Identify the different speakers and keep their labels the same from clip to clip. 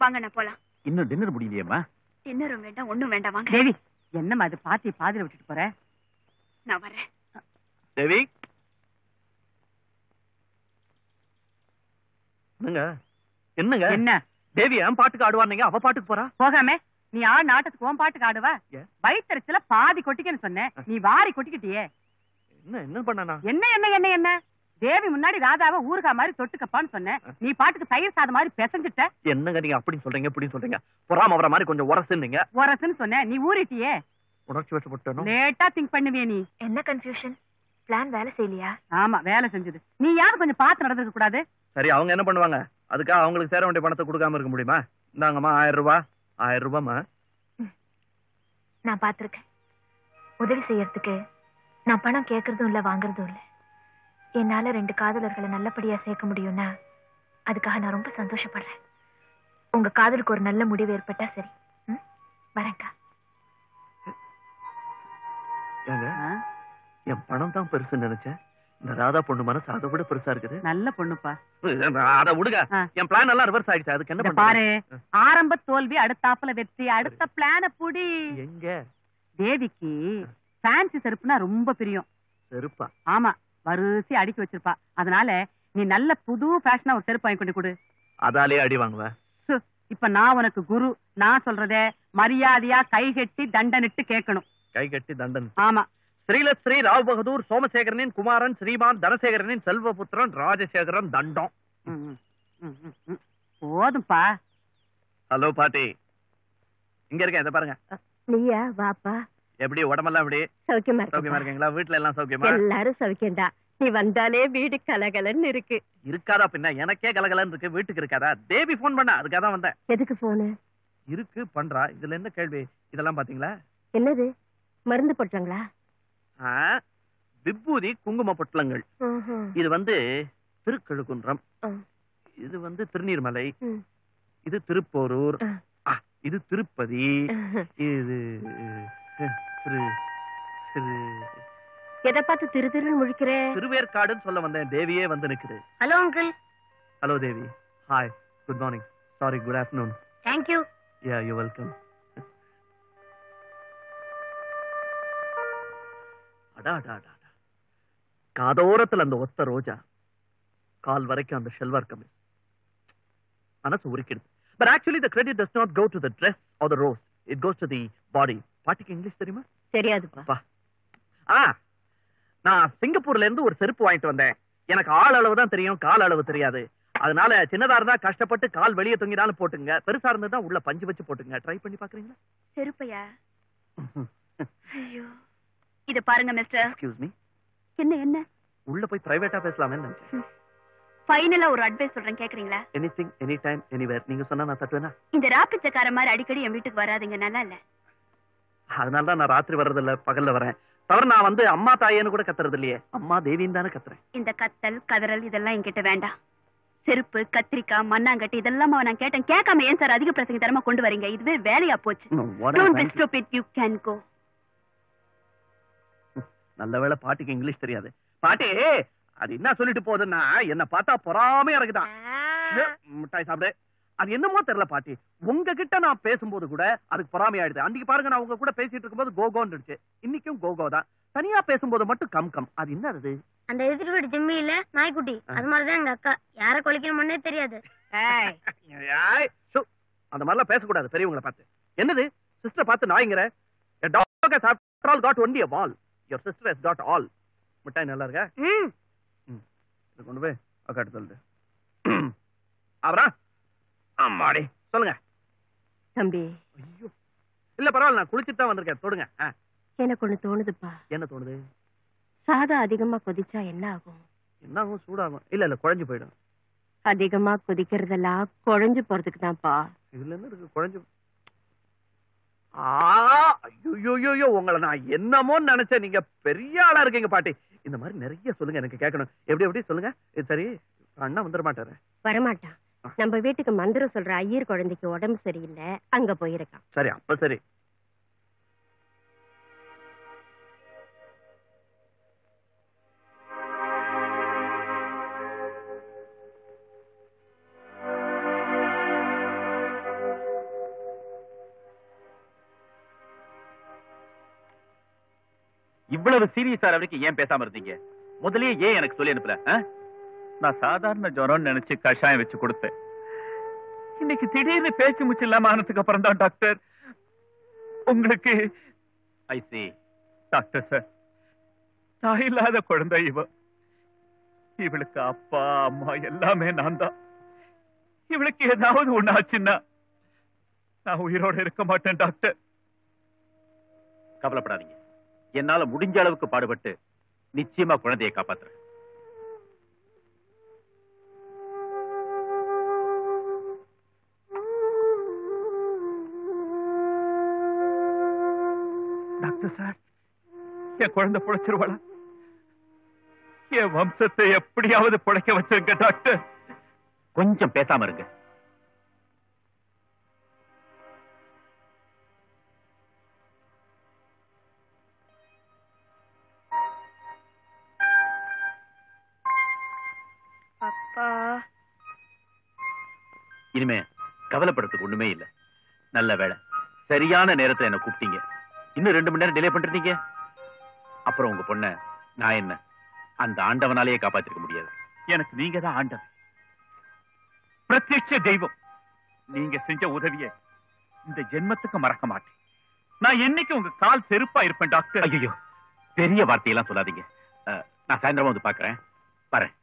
Speaker 1: வாங்க நான் போலாம்.
Speaker 2: இன்னும் டின்னர் முடியலையேம்மா?
Speaker 1: டின்னரும் வேண்டாம் ஒண்ணும் வேண்டாம் வாங்க.
Speaker 3: தேவி, என்னம்மா அது பாத்தி பாதியில விட்டுட்டு போற?
Speaker 1: நான் வரேன்.
Speaker 4: தேவி, என்னங்க என்னங்க
Speaker 3: என்ன
Speaker 4: தேவி என் பாட்டுக்கு ஆடுவானீங்க, அவ பாட்டுக்கு போறா?
Speaker 3: போகாம நீ ஆடு நாட்டத்துக்கு உன் பாட்டுக்கு ஆடுவா? வயிற்றுல பாதி கொட்டிக்கன்னு சொன்னேன், நீ வாரி கொட்டிக்கிட்டியே.
Speaker 4: என்ன என்ன பண்ணனா?
Speaker 3: என்ன என்ன என்ன என்ன தேவி முன்னாடி ராதாவை ஊறுகா மாதிரி தொட்டுக்கப்பான்னு சொன்னேன், நீ பாட்டுக்கு தயிர் சாதம் மாதிரி பெசஞ்சிட்ட.
Speaker 4: என்னங்க நீங்க அப்படி சொல்றீங்க இப்படி சொல்றீங்க? பொறாம அவர மாதிரி கொஞ்சம் உரசுன்னீங்க.
Speaker 3: உரசுன்னு சொன்ன, நீ ஊறிட்டியே.
Speaker 4: உணர்ச்சி வசப்பட்டேனோ?
Speaker 3: லேட்டா திங்க் பண்ணுவே நீ.
Speaker 1: என்ன கன்ஃபியூஷன்? பிளான் வேலை செய்யலையா?
Speaker 3: ஆமா வேலை செஞ்சது. நீ யாரும் கொஞ்சம் பார்த்து நடந்துக்க கூடாது?
Speaker 4: சரி, அவங்க என்ன பண்ணுவாங்க? அதுக்காக அவங்களுக்கு சேர வேண்டிய பணத்தை கொடுக்காம இருக்க முடியுமா? இந்தாங்கம்மா 1000 ரூபாய். 1000 ரூபாய்மா.
Speaker 1: நான் பாத்திருக்கேன். உதவி செய்யறதுக்கு நான் பணம் கேட்கறதும் இல்ல வாங்குறதும் இல்ல. என்னால 2 காதலர்களை நல்லபடியா சேர்க்க முடியும்னா அதுக்காக நான் ரொம்ப சந்தோஷப்படுறேன். உங்க காதலுக்கு ஒரு நல்ல முடிவு ஏற்பட்டா சரி. வரேன்க்கா.
Speaker 4: என் பணம் தான் பெருசு நினைச்சேன். இந்த ராதா பொண்ணு மனசு அதை விட பெருசா இருக்குது.
Speaker 3: நல்ல பொண்ணுப்பா.
Speaker 4: அத விடுங்க, என் பிளான் எல்லாம் ரிவர்ஸ் ஆயிடுச்சு. அதுக்கு என்ன
Speaker 3: பாரு, ஆரம்ப தோல்வி அடுத்தாப்புல வெற்றி. அடுத்த பிளான புடி.
Speaker 4: எங்க
Speaker 3: தேவிக்கு ஃபேன்சி செருப்புனா ரொம்ப பிரியம்.
Speaker 4: செருப்பா?
Speaker 3: ஆமா, வரிசை அடுக்கி வச்சிருப்பா. அதனால நீ நல்ல புது ஃபேஷனா ஒரு செருப்பு வாங்கி கொண்டு கொடு.
Speaker 4: அதாலே அடி வாங்குவ?
Speaker 3: இப்ப நான் உனக்கு குரு. நான் சொல்றத மரியாதையா கை கட்டி தண்டனிட்டு கேட்கணும்.
Speaker 4: கை கட்டி தண்டன்?
Speaker 3: ஆமா.
Speaker 4: ஸ்ரீலஸ்ரீ ராவ் பகதூர் சோமசேகரனின் குமாரன் ஸ்ரீமான் தனசேகரனின் செல்வபுத்திரன் ராஜசேகரன் தண்டம்.
Speaker 3: போதும்பா.
Speaker 4: ஹலோ பாட்டி, இங்க இருக்கேன். இத பாருங்க.
Speaker 5: நீயா? வாப்பா.
Speaker 4: எப்படி உடம்பெல்லாம் எப்படி?
Speaker 5: சௌக்கியமா
Speaker 4: இருக்கீங்களா? வீட்டுல எல்லாம் சௌக்கியமா?
Speaker 5: எல்லாரும் சௌக்கியம்டா. நீ வந்தாலே வீடு கலகலன்னு இருக்கு.
Speaker 4: இருக்காதா பின்ன? எனக்கே கலகலன்னு இருக்கு, வீட்டுக்கு இருக்காதா? தேவி போன் பண்ண, அதுக்காக தான் வந்தேன்.
Speaker 5: எதுக்கு போனு?
Speaker 4: இருக்கு பண்றா. இதுல என்ன கேள்வி? இதெல்லாம் பாத்தீங்களா?
Speaker 5: என்னது? மருந்து போட்டாங்களா?
Speaker 4: விபூதி குங்கும பொட்டலங்கள். இது வந்து திருக்கழுக்குன்றம், இது வந்து திருநீர்மலை, இது திருப்போரூர், இது திருப்பதி, இது
Speaker 5: எதை பார்த்து திரு திருன்னு முழிக்கிறேன்?
Speaker 4: திருவேற்காடுன்னு சொல்ல வந்தேன். தேவியே வந்து நிக்குது.
Speaker 5: Hello uncle.
Speaker 4: Hello Devi. Hi, good morning. Sorry, good afternoon.
Speaker 5: Thank you.
Speaker 4: Yeah, you welcome. காதோரத்துல அந்த ஒத்த ரோஜா, கால் வரைக்கும் அந்த ஷெல்வார் கமிஸ் மனசு உருக்கிடுது. But actually the credit does not go to the dress or the rose. It goes to the body. பாட்டிக்கு இங்கிலீஷ் தெரியுமா?
Speaker 5: தெரியாதுப்பா.
Speaker 4: நான் சிங்கப்பூர்ல இருந்து ஒரு செருப்பு வாங்கிட்டு வந்தேன். எனக்கு ஆள் அளவு தான் தெரியும், கால் அளவு தெரியாது. அதனால சின்னதா இருந்தா கஷ்டப்பட்டு கால் வெளியே தொங்கினாலும் போட்டுங்க, பெருசா இருந்தா உள்ள பஞ்சு வச்சு போட்டுங்க. ட்ரை பண்ணி பாக்குறீங்களா?
Speaker 1: செருப்பையா? ஐயோ, இத பாருங்க மிஸ்டர்.
Speaker 4: Excuse me.
Speaker 1: என்ன என்ன?
Speaker 4: உள்ள போய் பிரைவேட்டா பேசலாமே நினைச்சேன்.
Speaker 1: ஃபைனலா ஒரு அட்வைஸ் சொல்றேன், கேக்குறீங்களா?
Speaker 4: Anything any time anywhere. நீங்க சொன்னா நான் தட்டுவேனா?
Speaker 1: இந்த ராப்பிச்சக்கார மாதிரி அடிக்கடி என் வீட்டுக்கு வராதீங்க, நல்லா இல்ல.
Speaker 4: அதனால தான் நான் ராத்திரி வர்றது இல்ல, பகல்ல வரேன். தவிர நான் வந்து அம்மா தாயேன்னு கூட கத்துறது இல்லையே, அம்மா தேவின்னு தானே கத்துறேன். இந்த கத்தல் கதறல் இதெல்லாம் என்கிட்ட வேண்டாம். செருப்பு, கத்திரிக்காய், மண்ணாங்கட்டி இதெல்லாம் நான் கேட்டேன். கேட்காம ஏன் சார் அதிக பிரசங்க தரமா கொண்டு வரீங்க? இதுவே வேலையா போச்சு. Don't be stupid, you can go. நல்ல வேளை பாட்டிக்கு இங்கிலீஷ் தெரியாது. பாட்டி அது என்ன சொல்லிட்டு போகுதுன்னா, என்ன பார்த்தா பொறாமையா இருக்குதான். மிட்டாய் சாப்பிடு. அது என்னமோ தெரியல பாட்டி, உங்ககிட்ட நான் பேசும்போது கூட அதுக்கு பொறாமையாயிடுது. அன்னைக்கு பாருங்க, நான் உங்க கூட பேசிட்டு இருக்கும்போது கோகோன்னு இருந்துச்சு, இன்னைக்கும் கோகோ தான். தனியா பேசும்போது மட்டும் கம் கம். அது என்ன? அது
Speaker 5: அந்த எதிர் வீடு ஜிம்மி இல்ல, நாய்க்குட்டி. அது மாதிரிதான் எங்க அக்கா. யார கொலைக்கணும்னே தெரியாது.
Speaker 4: அந்த மாதிரிலாம் பேசக்கூடாது பெரியவங்களை பார்த்து. என்னது சிஸ்டர் பார்த்து நாய்ங்கிற? A dog has after all got only a ball. Your sister has got all. மிட்டாய் நல்லா இருக்கா? இது கொண்டு போய் அக்காட்டு சொல்லுது. அப்புறம் அம்மாடி சொல்லுங்க
Speaker 5: தம்பி.
Speaker 4: ஐயோ இல்ல பரவாயில்ல, நான் குளிச்சுட்டு தான் வந்திருக்கேன். தொடுங்க.
Speaker 5: எனக்கு ஒண்ணு தோணுதுப்பா.
Speaker 4: என்ன தோணுது?
Speaker 5: சாதம் அதிகமா கொதிச்சா என்ன ஆகும்?
Speaker 4: என்ன ஆகும்? சூடாகும். இல்ல இல்ல, குழஞ்சு போயிடும்.
Speaker 5: அதிகமா கொதிக்கிறதெல்லாம் குழஞ்சு போறதுக்கு தான்ப்பா.
Speaker 4: இதுல என்ன இருக்கு குழஞ்சு? ஐயோ, உங்களை நான் என்னமோ நினைச்சேன். நீங்க பெரிய ஆளா இருக்கீங்க பாட்டி. இந்த மாதிரி நிறைய சொல்லுங்க, எனக்கு கேட்கணும். எப்படி சொல்லுங்க. சரி, அண்ணா வந்துட மாட்டாரு?
Speaker 5: வரமாட்டான். நம்ம வீட்டுக்கு மந்திரம் சொல்ற ஐயர் குழந்தைக்கு உடம்பு சரியில்லை, அங்க போயிருக்கான்.
Speaker 4: சரி, அப்ப சரி.
Speaker 2: இவ்வளவு சீரியஸா வரைக்கும் ஏன் பேசாம இருந்தீங்க? முதல்லயே ஏன் எனக்கு சொல்லி அனுப்பல? நான் சாதாரண ஜுரம் நினைச்சு கஷாயம் வச்சு கொடுத்தேன். இன்னைக்கு திடீர்னு பேச்சு மூச்சு இல்லாம ஆனதுக்கு அப்புறம் தான் டாக்டர் உங்களுக்கு ஐசி. டாக்டர் சார், தாய் இல்லாத குழந்தை இவளுக்கு அப்பா அம்மா எல்லாமே நான் தான். இவளுக்கு ஏதாவது ஒண்ணு ஆச்சுன்னா நான் உயிரோட இருக்க மாட்டேன் டாக்டர். கவலைப்படாதீங்க, என்னால முடிஞ்ச அளவுக்கு பாடுபட்டு நிச்சயமா குழந்தையை காப்பாத்துறேன். டாக்டர் சார், என் குழந்தை பிழைச்சிருவாளா? என் வம்சத்தை எப்படியாவது பிழைக்க வச்சிருக்க டாக்டர். கொஞ்சம் பேசாம இருங்க.
Speaker 1: அப்பா,
Speaker 2: இனிமே கவலைப்படுறதுக்கு ஒண்ணுமே இல்ல. நல்ல வேளை சரியான நேரத்துல என்ன கூப்பிட்டீங்க. இன்னும் 2 மணி நேரம் டிலே பண்றீங்க. அப்புறம் உங்க பொண்ண நான் என்ன அந்த ஆண்டவனாலேயே காப்பாத்திருக்க முடியாது. எனக்கு நீங்க தான் ஆண்டவன், பிரத்யட்ச தெய்வம். நீங்க செஞ்ச உதவியை இந்த ஜென்மத்துக்கு மறக்க மாட்டேன். நான் என்னைக்கு உங்க கால் செருப்பா இருப்பேன் டாக்டர். ஐயோ, பெரிய வார்த்தையெல்லாம் சொல்லாதீங்க. நான் சாயந்தரமா வந்து பாக்குறேன். வரேன்.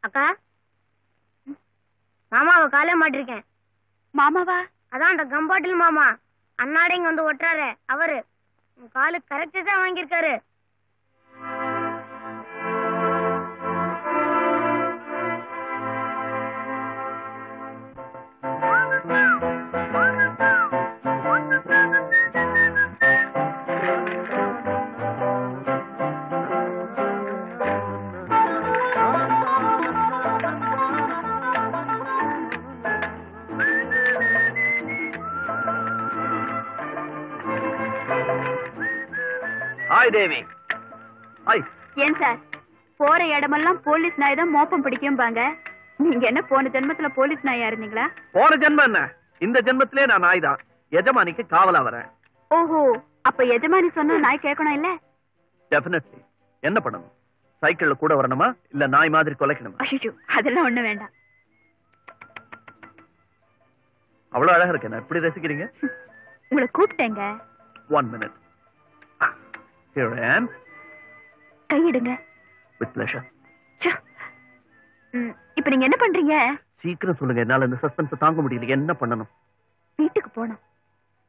Speaker 6: அக்கா, மாமாவை காலே மாட்டிருக்கேன்.
Speaker 1: மாமாவா?
Speaker 6: அதான் அந்த கம்பாட்டில் மாமா அண்ணாடி இங்க வந்து ஒட்டுறாரு. அவரு காலு கரெக்டா தான் வாங்கியிருக்காரு.
Speaker 4: ஹாய் தேவி. ஹாய்.
Speaker 1: ஏன் சார், போற இடமெல்லாம் போலீஸ் நாய் தான் மோப்பம் பிடிக்கும்பாங்க. நீங்க என்ன போன ஜென்மத்துல போலீஸ் நாயா இருந்தீங்களா?
Speaker 4: போன ஜென்மம் என்ன, இந்த ஜென்மத்திலே நான் நாய் தான். எஜமானிக்கு காவலா வரேன்.
Speaker 1: ஓஹோ, அப்ப எஜமானி சொன்னா நாய் கேட்கணும் இல்ல?
Speaker 4: டெஃபினெட்லி. என்ன பண்ணணும்? சைக்கிள்ல கூட வரணுமா இல்ல நாய் மாதிரி கொலைக்கணுமா?
Speaker 1: ஐயோ, அதெல்லாம் ஒண்ணு வேண்டாம்.
Speaker 4: அவ்வளவு அழகா இருக்கு. நான் எப்படி ரசிக்கிறீங்க?
Speaker 1: உங்களை கூப்பிட்டேங்க.
Speaker 4: 1 minute. Here I am.
Speaker 1: கையிடுங்க.
Speaker 4: With pleasure.
Speaker 1: இப்ப நீங்க என்ன பண்றீங்க?
Speaker 4: சீக்கிரம் சொல்லுங்க, என்னால இந்த சஸ்பென்ஸ் தாங்க முடியல. என்ன பண்ணணும்?
Speaker 1: வீட்டுக்கு போகணும்.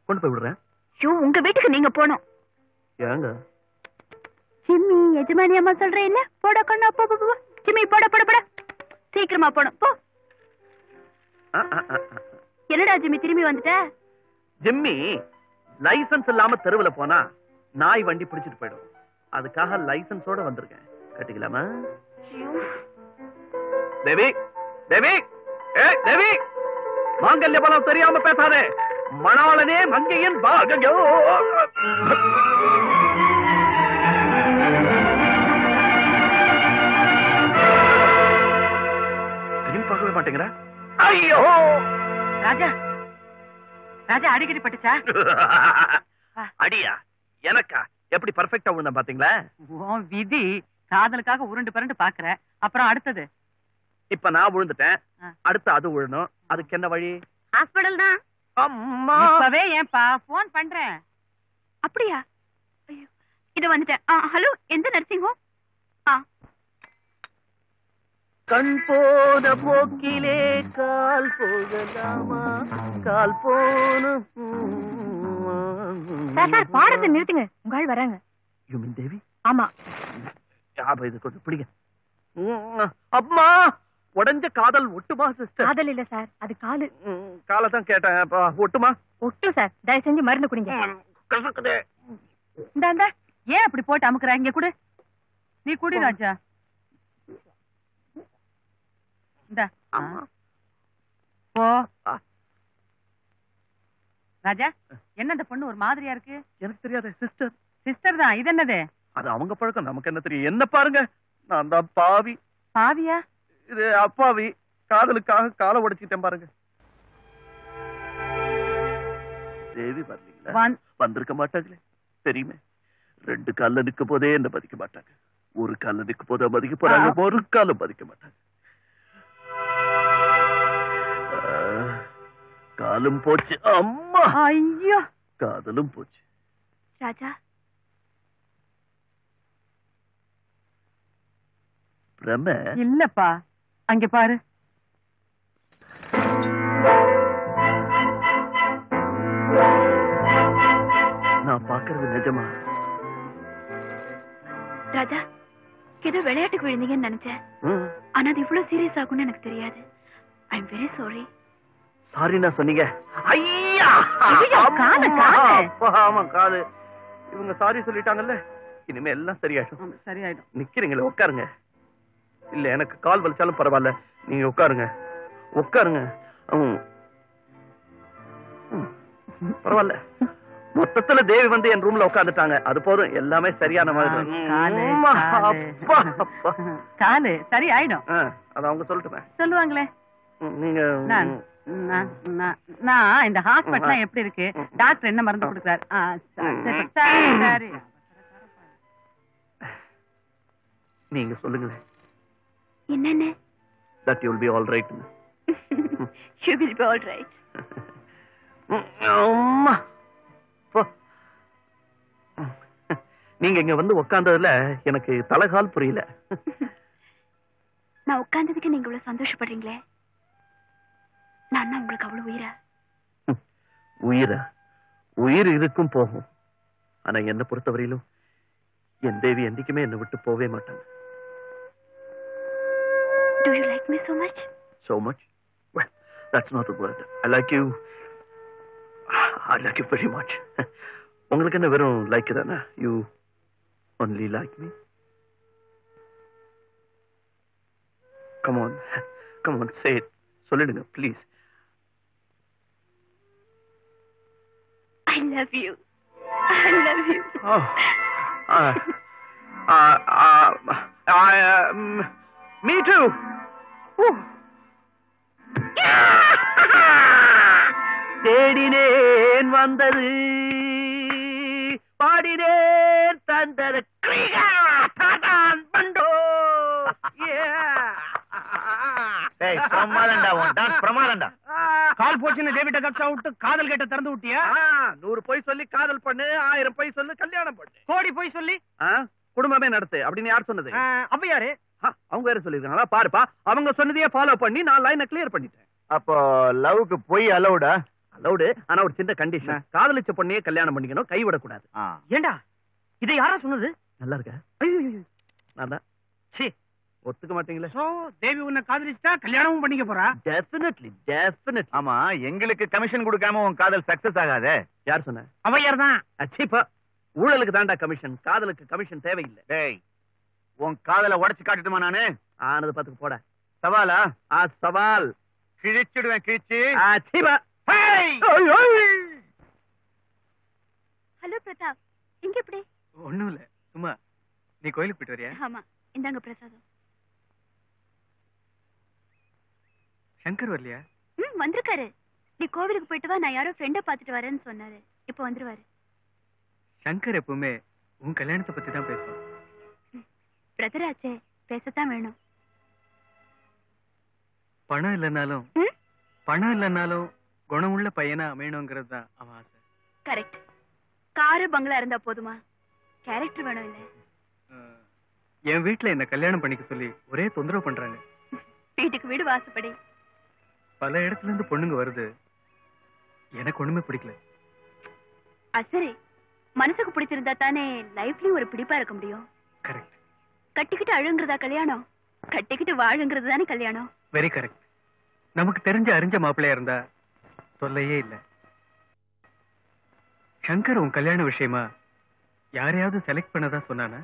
Speaker 4: கொண்டு போய் விடுறேன்.
Speaker 1: ஐயோ, உங்க வீட்டுக்கு நீங்க போகணும்.
Speaker 4: ஏங்க?
Speaker 1: ஜிம்மி, எஜமானி அம்மா சொல்றேன் இல்ல? போட கண்ணா, போ போ போ. ஜிம்மி, போட போட போட. சீக்கிரமா போணும், போ. என்னடா ஜிம்மி திரும்பி வந்துட்ட?
Speaker 4: ஜிம்மி, லைசன்ஸ் இல்லாம தெருவுல போனா நாய் வண்டி பிடிச்சிட்டு போயிடும். அதுக்காக லைசன்ஸோட வந்திருக்கேன். கட்டிக்கலாமா? தேவி, தேவி, தேவி, மாங்கல்ய பலம் தெரியாம பேசாதே. மணாளனே மங்கையின் பாகயோ. பார்க்கவே மாட்டேங்கிற? ஐயோ
Speaker 3: ராஜா, ராஜா அடிக்கடி பட்டுச்சா?
Speaker 4: அடியா? எனக்கா? எப்படி பர்ஃபெக்ட்டா விழுந்தா பாத்தீங்களா?
Speaker 3: உன் விதி. காதலுக்காக உருண்டு பரண்டு பாக்குற. அப்புறம் அடுத்தது?
Speaker 4: இப்ப நான் விழுந்துட்டேன், அடுத்து அது விழணும். அதுக்கு என்ன வழி?
Speaker 6: ஹாஸ்பிடல் தான்.
Speaker 4: அம்மா,
Speaker 3: இப்பவே ஏன்பா போன் பண்றேன்.
Speaker 1: அப்படியா? ஐயோ, இது வந்துட்டேன். ஹலோ, எந்த நர்சிங் ஹோம்?
Speaker 4: கண் போன போக்கிலே கால் போகலாமா? கால் போன
Speaker 1: சார், பாடத்தை நிறுத்துங்க. உங்க ஆள் வராங்க.
Speaker 4: யூ மீன் தேவி?
Speaker 1: ஆமா.
Speaker 4: இது கொஞ்சம் பிடிங்க. அம்மா, உடஞ்ச காதல் ஒட்டுமா சிஸ்டர்?
Speaker 1: காதல் இல்ல சார், அது காலு.
Speaker 4: காலை தான் கேட்டேன். ஒட்டுமா?
Speaker 1: ஒட்டும் சார். தயவு செஞ்சு மருந்து குடிங்க.
Speaker 3: இந்தாண்டா, ஏன் அப்படி போட்டு அமுக்குற? இங்க குடு, நீ குடி ராஜா. இந்தா போ. ராஜா, என்ன இந்த பொண்ணு ஒரு மாதிரியா இருக்கு?
Speaker 4: எனக்கு தெரியாது சிஸ்டர்.
Speaker 3: சிஸ்டர் தான். இது என்னது?
Speaker 4: அது அவங்க பழக்கம், நமக்கு என்ன தெரியும்? என்ன பாருங்க, நான் தான் பாவி.
Speaker 3: பாவியா?
Speaker 4: இது அப்பாவி. காதலுக்காக காலை உடைச்சிட்டேன் பாருங்க. தேவி வரலீங்களா? வந்திருக்க மாட்டாங்களே. தெரியுமே, 2 கால்ல நிக்க போதே என்ன மதிக்க மாட்டாங்க. ஒரு கால்ல நிக்க போதா மதிக்க போறாங்க, ஒரு காலம் மதிக்க மாட்டாங்க. காலும் போச்சு, அம்மா
Speaker 3: ஐயோ,
Speaker 4: காதலும் போச்சு.
Speaker 1: ராஜா,
Speaker 4: பிரம
Speaker 3: இல்லப்பா, அங்க பாரு.
Speaker 4: நான் பாக்குறது நிஜமா?
Speaker 1: ராஜா, ஏதோ விளையாட்டுக்கு விழுந்தீங்கன்னு நினைச்சேன். ஆனா அது இவ்வளவு சீரியஸ் ஆகும்னு எனக்கு தெரியாது. I am very sorry.
Speaker 4: சாரினா சொன்னீங்க? ஐயா,
Speaker 3: காலு, காலு.
Speaker 4: ஆமா காலு. இவங்க சாரி சொல்லிட்டாங்கல்ல, இனிமே எல்லாம் சரியாயிடும்.
Speaker 3: சரியாயிடும்.
Speaker 4: நிக்கிறீங்களே, உட்காருங்க. இல்ல எனக்கு கால் வலிச்சாலும் பரவாயில்ல, நீங்க உட்காருங்க. உட்காருங்க. பரவாயில்ல. மொத்தத்துல தேவி வந்து என் ரூம்ல உட்காந்துட்டாங்க, அது போதும், எல்லாமே சரியான மாதிரி.
Speaker 3: காலு சரி ஆயிடும்.
Speaker 4: அது அவங்க சொல்லட்டுமே.
Speaker 3: சொல்லுவாங்களே.
Speaker 4: நீங்க
Speaker 3: நான் இந்த ஹாஸ்பிட்டல் எப்படி இருக்கு, டாக்டர் என்ன மருந்து கொடுக்குறாரு? சரி,
Speaker 4: நீங்க சொல்லுங்களேன்.
Speaker 1: என்னன்னு?
Speaker 4: That you will be all right.
Speaker 1: You will be all right.
Speaker 4: அம்மா, நீங்க இங்க வந்து உட்கார்ந்ததுல எனக்கு தலைகால் புரியல.
Speaker 1: நான் உட்கார்ந்ததுக்கு நீங்க இவ்வளவு சந்தோஷப்படுறீங்களே, நான் உங்களுக்கு அவ்வளவு உயிரா?
Speaker 4: உயிரா? உயிர் இருக்கும் போகும். ஆனா என்ன பொறுத்தவரையிலும் என் தேவி என்னைக்குமே என்னை விட்டு போவே மாட்டாங்க.
Speaker 1: Do you like me so much?
Speaker 4: So much? Well, that's not a word. I like you. I like you very much. உங்களுக்கு என்ன வெறும் லைக் தானே? You only like me? Come on. Come on, say it. சொல்லிடுங்க, please.
Speaker 1: I love you. I love you.
Speaker 4: Oh. Me too. தேடினேன் வந்தது, பாடினேன் தந்தது, பண்டோ.
Speaker 2: பிரமாதண்டா. கால் போச்சுன்னு டேவிட்ட கப்சா விட்டு காதல் கேட்ட திறந்து விட்டியா?
Speaker 4: 100 பொய் சொல்லி காதல் பண்ணு, 1000 பொய் சொல்லி கல்யாணம் பண்ணு,
Speaker 2: கோடி போய் சொல்லி
Speaker 4: குடும்பமே நடத்து அப்படின்னு யார் சொன்னது?
Speaker 2: அப்ப யாரு?
Speaker 4: அவங்க வேற சொல்லிருக்காங்களா? பாருப்பா, அவங்க சொன்னதையே ஃபாலோ பண்ணி நான் லைனை கிளியர் பண்ணிட்டேன்.
Speaker 2: அப்போ லவ்க்கு போய் அலௌடா?
Speaker 4: அலௌடு, ஆனா ஒரு சின்ன கண்டிஷன். காதலிச்ச பொண்ணையே கல்யாணம் பண்ணிக்கணும், கைவிடக்கூடாது.
Speaker 2: ஏண்டா இதை யாரா சொன்னது?
Speaker 4: நல்லா இருக்க? நான் தான். ஒத்துக்க மாட்டீங்களே?
Speaker 2: தேவி உன்னை காதலிச்சா கல்யாணமும் பண்ணிக்க போறா?
Speaker 4: Definitely, definitely.
Speaker 2: ஆமா, எங்களுக்கு கமிஷன் கொடுக்காம உன் காதல் சக்சஸ் ஆகாதே.
Speaker 4: யார் சொன்ன?
Speaker 2: அவையார் தான்.
Speaker 4: அச்சிப்பா, ஊழலுக்கு தாண்டா கமிஷன், காதலுக்கு கமிஷன் தேவையில்லை.
Speaker 2: டேய், உன் காதலை உடைச்சு காட்டுட்டுமா நானு?
Speaker 4: ஆனது பாத்துக்கு போட.
Speaker 2: சவாலா?
Speaker 4: சவால்.
Speaker 2: கிழிச்சிடுவேன், கிழிச்சு.
Speaker 1: ஹலோ பிரதாப், இங்க எப்படி?
Speaker 2: ஒண்ணும் இல்ல, சும்மா. நீ கோயிலுக்கு போயிட்டு வரியா?
Speaker 1: ஆமா, இந்தாங்க பிரசாதம்.
Speaker 2: சங்கர் வரலையா?
Speaker 1: வந்திருக்காரு. நீ கோவிலுக்கு போயிட்டு வா, நான் யாரோ ஃப்ரெண்ட பாத்துட்டு வரேன்னு சொன்னாரு. இப்ப வந்துருவாரு.
Speaker 2: சங்கர் எப்பவுமே உன் கல்யாணத்தை பத்தி தான் பேசுவான்.
Speaker 1: பிரதர் ஆச்சே, பேசத்தான் வேணும்.
Speaker 2: பணம் இல்லைன்னாலும் குணமுள்ள பையனா அமையணுங்கிறது தான் அவன் ஆசை.
Speaker 1: கரெக்ட். காரு பங்களா இருந்தா போதுமா? கேரக்டர் வேணும் இல்ல?
Speaker 2: என் வீட்டுல என்ன கல்யாணம் பண்ணிக்க சொல்லி ஒரே தொந்தரவு பண்றாங்க.
Speaker 1: வீட்டுக்கு வீடு வாசப்படி.
Speaker 2: பல இடத்துல இருந்து பொண்ணுங்க வருது, எனக்கு ஒண்ணுமே பிடிக்கல.
Speaker 1: சரி, மனசுக்கு பிடிச்சிருந்தா தானே லைஃப்லயும் ஒரு பிடிப்பா இருக்க முடியும்.
Speaker 2: கரெக்ட்.
Speaker 1: கட்டிக்கிட்டு அழுங்கிறதா கல்யாணம்? கட்டிக்கிட்டு வாழுங்கிறது தானே கல்யாணம்.
Speaker 2: Very correct. நமக்கு தெரிஞ்ச அறிஞ்ச மாப்பிள்ளையா இருந்தா தொல்லையே இல்ல. சங்கர் உன் கல்யாண விஷயமா யாரையாவது செலக்ட் பண்ணதா சொன்னானா?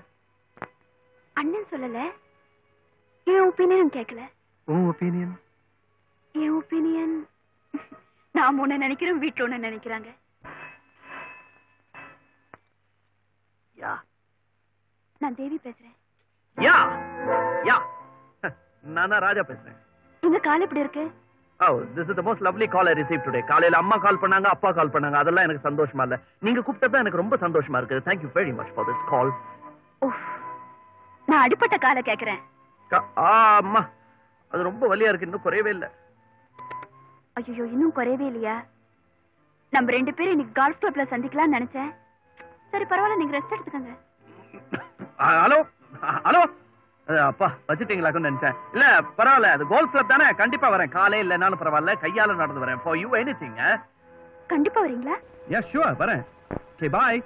Speaker 1: அண்ணன் சொல்லல. என் ஒப்பீனியன் கேட்கல.
Speaker 2: உன் ஒப்பீனியன்?
Speaker 1: என் ஒப்பீனியன், நான் ஒண்ணு நினைக்கிறேன், வீட்டுல ஒண்ணு நினைக்கிறாங்க. நான் தேவி பேசுறேன்.
Speaker 4: நான் ராஜா பேசுறேன்.
Speaker 1: உங்க கால் எப்படி இருக்கு?
Speaker 4: Oh, this is the most lovely call I received today. காலையில அம்மா கால் பண்ணாங்க, அப்பா கால் பண்ணாங்க. அதெல்லாம் எனக்கு சந்தோஷமா இல்ல. நீங்க கூப்பிட்டது எனக்கு ரொம்ப சந்தோஷமா இருக்கு. Thank you very much for this call.
Speaker 1: நான் அடிப்பட்ட காலை கேக்குறேன்.
Speaker 4: அம்மா, அது ரொம்ப வலியா இருக்கு. இன்னும் குறையவே இல்ல.
Speaker 1: ஐயோ, இன்னும் குறையவே இல்லையா? நம்ம 2 பேரும் இன்னைக்கு கால்ஃப் கிளப்ல சந்திக்கலாம்னு நினைச்சேன். சரி, பரவாயில்ல, நீங்க ரெஸ்ட் எடுத்துக்கங்க.
Speaker 4: ஹலோ ஹலோ, அப்பா வச்சுட்டீங்களாக்குன்னு நினைச்சேன். இல்ல பரவாயில்ல, அது கோல்ஃப் கிளப் தானே, கண்டிப்பா வரேன். காலையில இல்லைனாலும் பரவாயில்ல, கையால நடந்து வரேன். For you anything.
Speaker 1: கண்டிப்பா வரீங்களா?
Speaker 4: Yeah, sure, வரேன். Okay, bye.